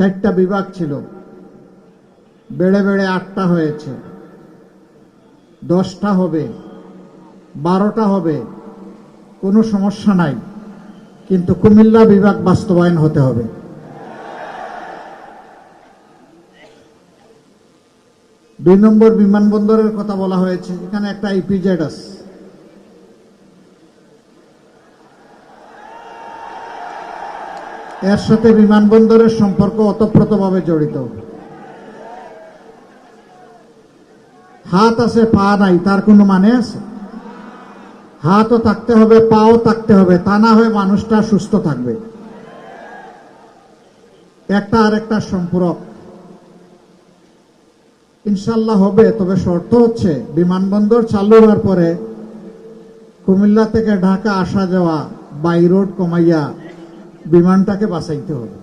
4টা বিভাগ ছিল, বেড়ে বেড়ে 8টা হয়েছে, 10টা হবে, 12টা হবে, কোনো সমস্যা নাই, কিন্তু কুমিল্লা বিভাগ বাস্তবায়ন হতে হবে। 2 নম্বর বিমানবন্দরের কথা বলা হয়েছে, এখানে একটা ইপিজেড আছে। এর সাথে বিমানবন্দরের সম্পর্ক ওতপ্রোতভাবে জড়িত। হাত আছে পা নাই, তার কোনো মানে আছে? হাতও থাকতে হবে, পাও থাকতে হবে, তা না হয় মানুষটা সুস্থ থাকবে। একটা আর একটা সম্পর্ক ইনশাল্লাহ হবে, তবে শর্ত হচ্ছে বিমানবন্দর চালু হওয়ার পরে কুমিল্লা থেকে ঢাকা আসা যাওয়া বাই রোড কমাইয়া বিমানটাকে বাঁচাইতে হবে।